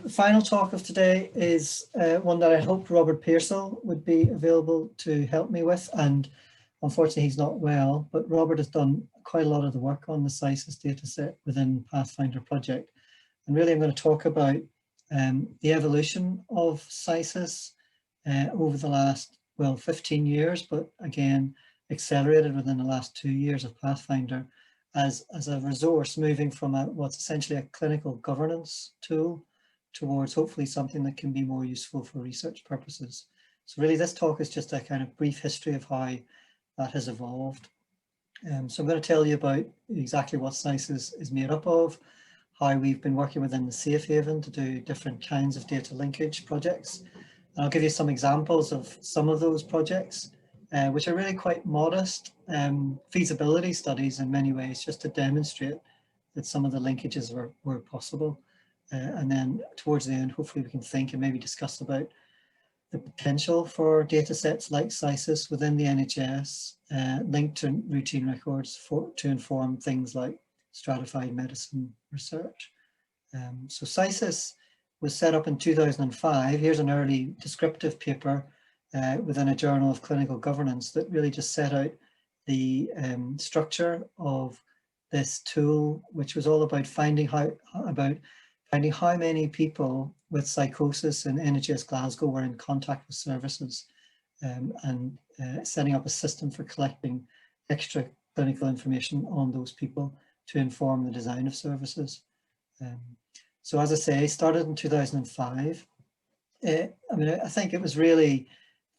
the final talk of today is one that I hoped Robert Pearsall would be available to help me with, and unfortunately he's not well, but Robert has done quite a lot of the work on the PsyCIS dataset within Pathfinder project. And really I'm going to talk about the evolution of PsyCIS over the last, well, 15 years, but again, accelerated within the last 2 years of Pathfinder as a resource, moving from what's essentially a clinical governance tool towards hopefully something that can be more useful for research purposes. So really this talk is just a kind of brief history of how that has evolved. So I'm going to tell you about exactly what PsyCIS is made up of, how we've been working within the Safe Haven to do different kinds of data linkage projects. And I'll give you some examples of some of those projects, which are really quite modest feasibility studies in many ways, just to demonstrate that some of the linkages were possible. And then towards the end, hopefully we can think and maybe discuss about the potential for data sets like PsyCIS within the NHS, linked to routine records to inform things like stratified medicine research. So PsyCIS was set up in 2005. Here's an early descriptive paper within a journal of clinical governance that really just set out the structure of this tool, which was all about finding how many people with psychosis in NHS Glasgow were in contact with services, and setting up a system for collecting extra clinical information on those people to inform the design of services. So as I say, started in 2005. I think it was really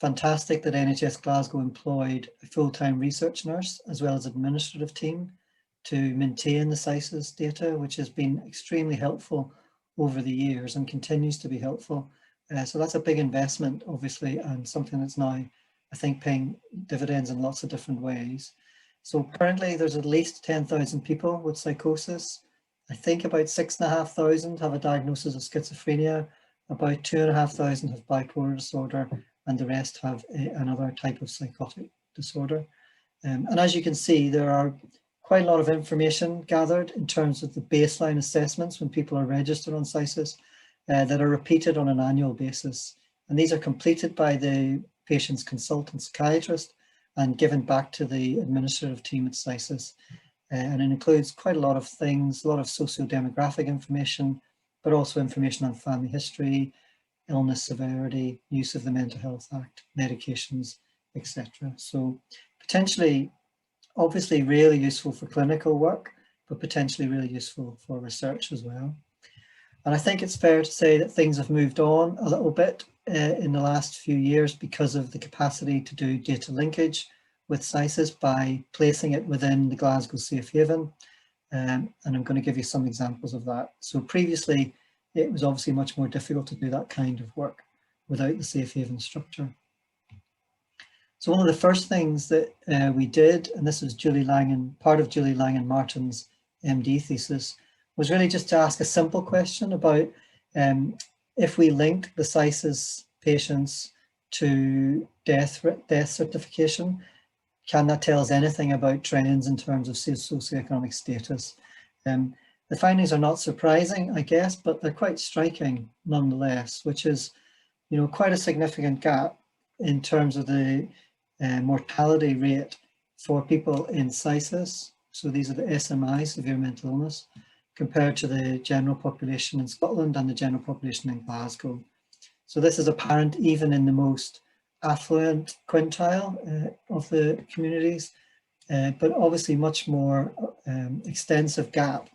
fantastic that NHS Glasgow employed a full-time research nurse as well as administrative team to maintain the PsyCIS data, which has been extremely helpful over the years and continues to be helpful. So that's a big investment, obviously, and something that's now, I think, paying dividends in lots of different ways. So currently there's at least 10,000 people with psychosis. I think about 6,500 have a diagnosis of schizophrenia, about 2,500 have bipolar disorder, and the rest have another type of psychotic disorder. And as you can see, there are quite a lot of information gathered in terms of the baseline assessments when people are registered on PsyCIS that are repeated on an annual basis. And these are completed by the patient's consultant psychiatrist and given back to the administrative team at PsyCIS. And it includes quite a lot of things, a lot of socio-demographic information, but also information on family history, illness severity, use of the Mental Health Act, medications, etc. So potentially, obviously really useful for clinical work, but potentially really useful for research as well. And I think it's fair to say that things have moved on a little bit in the last few years because of the capacity to do data linkage with PsyCIS by placing it within the Glasgow Safe Haven. And I'm going to give you some examples of that. So previously, it was obviously much more difficult to do that kind of work without the Safe Haven structure. So one of the first things that we did, and this was part of Julie Langan Martin's MD thesis, was really just to ask a simple question about if we linked the PsyCIS patients to death certification, can that tell us anything about trends in terms of socioeconomic status? The findings are not surprising, I guess, but they're quite striking nonetheless, which is, quite a significant gap in terms of the mortality rate for people in PsyCIS. So these are the SMI, severe mental illness, compared to the general population in Scotland and the general population in Glasgow. So this is apparent even in the most affluent quintile of the communities, but obviously much more extensive gap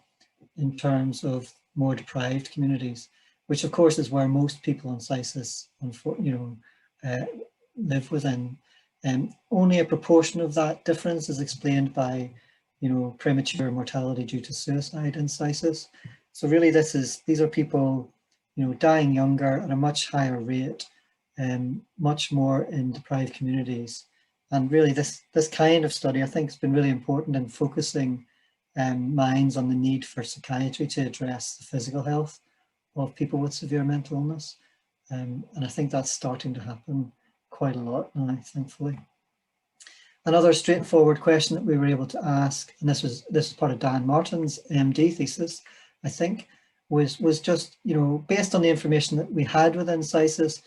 in terms of more deprived communities, which of course is where most people on PsyCIS, live within. Only a proportion of that difference is explained by, premature mortality due to suicide in PsyCIS. So really these are people, dying younger at a much higher rate, much more in deprived communities. And really this kind of study, I think, has been really important in focusing minds on the need for psychiatry to address the physical health of people with severe mental illness. And I think that's starting to happen quite a lot now, thankfully. Another straightforward question that we were able to ask, and this was part of Dan Martin's MD thesis, I think, was just, you know, based on the information that we had within PsyCIS,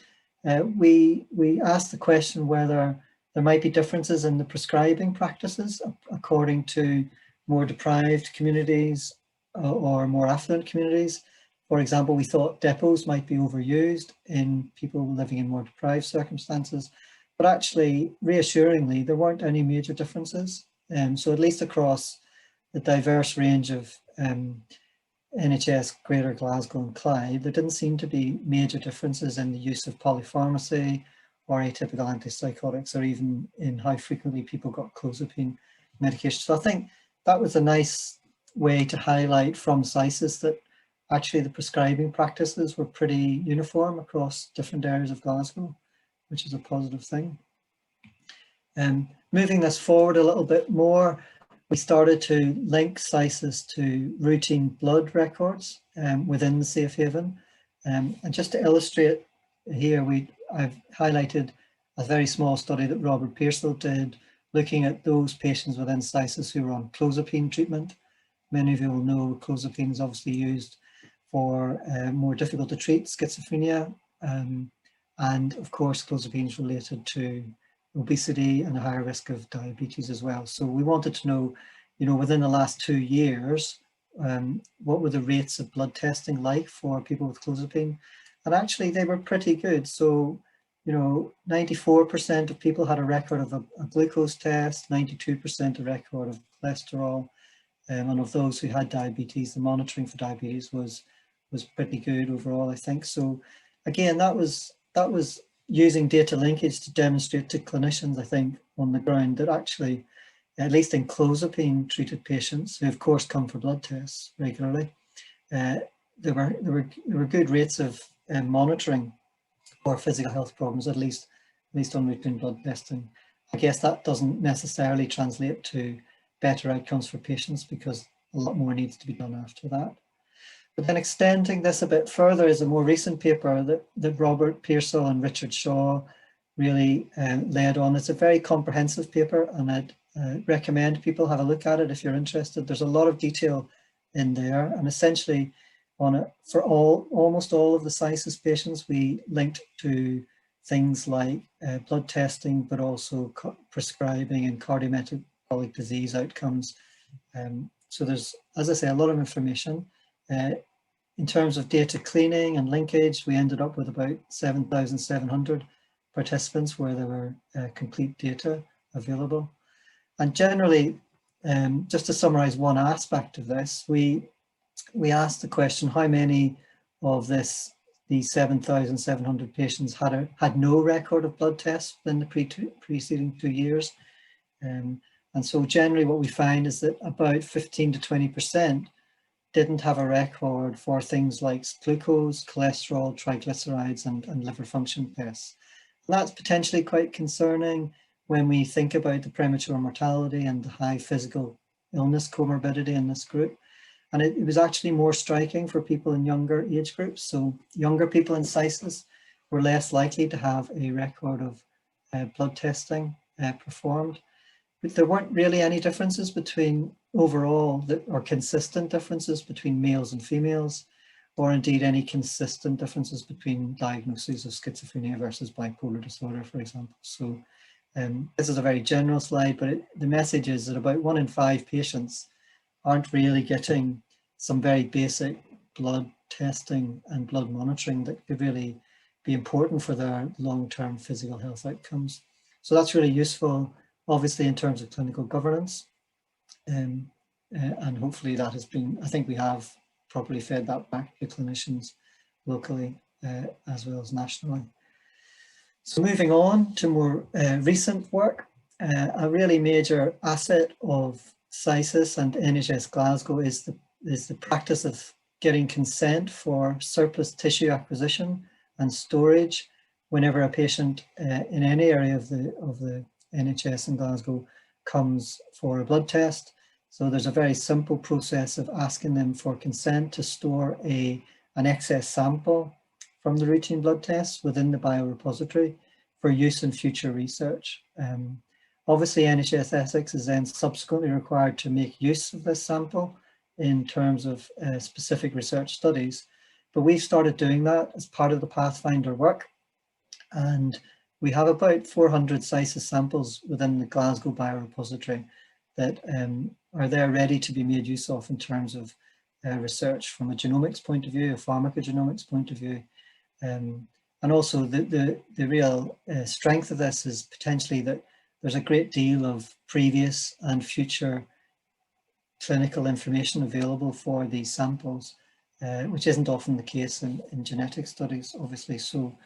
we asked the question whether there might be differences in the prescribing practices according to more deprived communities or more affluent communities. For example, we thought depots might be overused in people living in more deprived circumstances, but actually, reassuringly, there weren't any major differences. So at least across the diverse range of NHS Greater Glasgow and Clyde, there didn't seem to be major differences in the use of polypharmacy or atypical antipsychotics, or even in how frequently people got clozapine medication. So I think that was a nice way to highlight from PsyCIS that actually the prescribing practices were pretty uniform across different areas of Glasgow, which is a positive thing. Moving this forward a little bit more, we started to link PsyCIS to routine blood records within the safe haven. And just to illustrate here, I've highlighted a very small study that Robert Pearsall did, looking at those patients within PsyCIS who were on clozapine treatment. Many of you will know clozapine is obviously used for more difficult to treat schizophrenia. And of course, clozapine is related to obesity and a higher risk of diabetes as well. So we wanted to know, you know, within the last 2 years, what were the rates of blood testing like for people with clozapine? And actually they were pretty good. So, you know, 94% of people had a record of a glucose test, 92% a record of cholesterol. And of those who had diabetes, the monitoring for diabetes was pretty good overall, I think. So again, that was using data linkage to demonstrate to clinicians, I think, on the ground that actually, at least in clozapine treated patients, who of course come for blood tests regularly, there were good rates of monitoring for physical health problems, at least on routine blood testing. I guess that doesn't necessarily translate to better outcomes for patients because a lot more needs to be done after that. But then extending this a bit further is a more recent paper that Robert Pearsall and Richard Shaw really led on. It's a very comprehensive paper, and I'd recommend people have a look at it if you're interested. There's a lot of detail in there, and essentially for almost all of the PsyCIS patients, we linked to things like blood testing, but also prescribing and cardiometabolic disease outcomes. So there's, as I say, a lot of information. In terms of data cleaning and linkage, we ended up with about 7,700 participants where there were complete data available. And generally, just to summarize one aspect of this, we asked the question, how many of these 7,700 patients had no record of blood tests in the preceding 2 years? And so generally what we find is that about 15 to 20% didn't have a record for things like glucose, cholesterol, triglycerides, and liver function tests. And that's potentially quite concerning when we think about the premature mortality and the high physical illness comorbidity in this group. And it was actually more striking for people in younger age groups. So younger people in PsyCIS were less likely to have a record of blood testing performed. But there weren't really any differences between overall, or consistent differences between males and females, or indeed any consistent differences between diagnoses of schizophrenia versus bipolar disorder, for example. So this is a very general slide, but the message is that about 1 in 5 patients aren't really getting some very basic blood testing and blood monitoring that could really be important for their long-term physical health outcomes. So that's really useful, obviously, in terms of clinical governance. And hopefully that has been, I think we have properly fed that back to clinicians locally as well as nationally. So moving on to more recent work, a really major asset of PsyCIS and NHS Glasgow is the practice of getting consent for surplus tissue acquisition and storage whenever a patient in any area of the NHS in Glasgow comes for a blood test. So there's a very simple process of asking them for consent to store an excess sample from the routine blood tests within the biorepository for use in future research. Obviously, NHS Essex is then subsequently required to make use of this sample in terms of specific research studies. But we've started doing that as part of the Pathfinder work. And we have about 400 PsyCIS samples within the Glasgow biorepository that are there ready to be made use of in terms of research from a genomics point of view, a pharmacogenomics point of view. And also the real strength of this is potentially that there's a great deal of previous and future clinical information available for these samples, which isn't often the case in genetic studies, obviously. So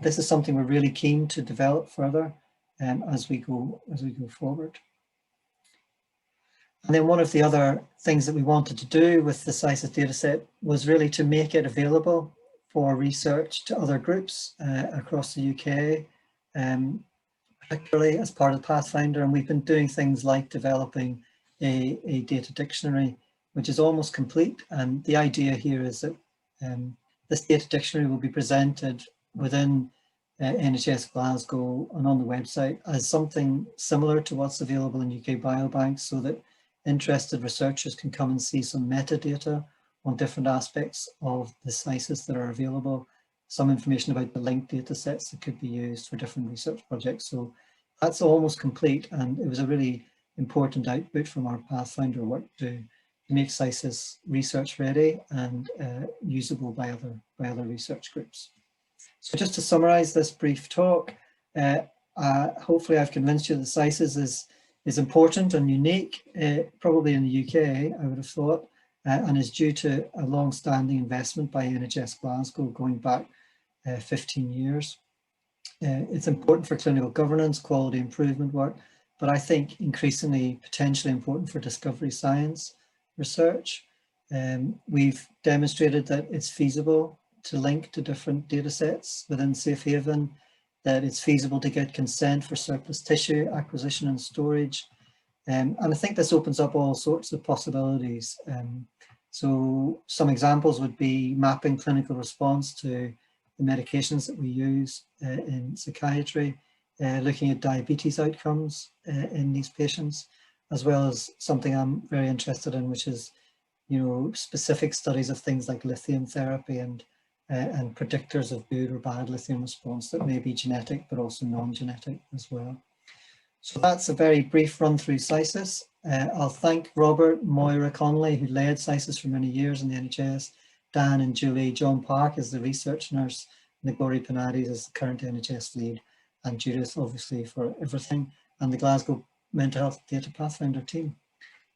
this is something we're really keen to develop further as we go forward. And then one of the other things that we wanted to do with the PsyCIS dataset was really to make it available for research to other groups across the UK, particularly as part of Pathfinder. And we've been doing things like developing a data dictionary, which is almost complete. And the idea here is that this data dictionary will be presented within NHS Glasgow and on the website as something similar to what's available in UK Biobanks, so that interested researchers can come and see some metadata on different aspects of the PsyCIS that are available, some information about the linked data sets that could be used for different research projects. So that's almost complete, and it was a really important output from our Pathfinder work to make PsyCIS research ready and usable by other research groups. So just to summarize this brief talk, hopefully I've convinced you that PsyCIS is important and unique, probably in the UK, I would have thought, and is due to a long-standing investment by NHS Glasgow going back 15 years. It's important for clinical governance, quality improvement work, but I think increasingly potentially important for discovery science research. We've demonstrated that it's feasible to link to different data sets within Safe Haven, that it's feasible to get consent for surplus tissue acquisition and storage. And I think this opens up all sorts of possibilities. So some examples would be mapping clinical response to the medications that we use in psychiatry, looking at diabetes outcomes in these patients, as well as something I'm very interested in, which is, specific studies of things like lithium therapy and predictors of good or bad lithium response that may be genetic, but also non-genetic as well. So that's a very brief run through PsyCIS. I'll thank Robert, Moira Connolly, who led PsyCIS for many years in the NHS, Dan and Julie, John Park as the research nurse, Nagori Panades as the current NHS lead, and Judith, obviously, for everything, and the Glasgow Mental Health Data Pathfinder team.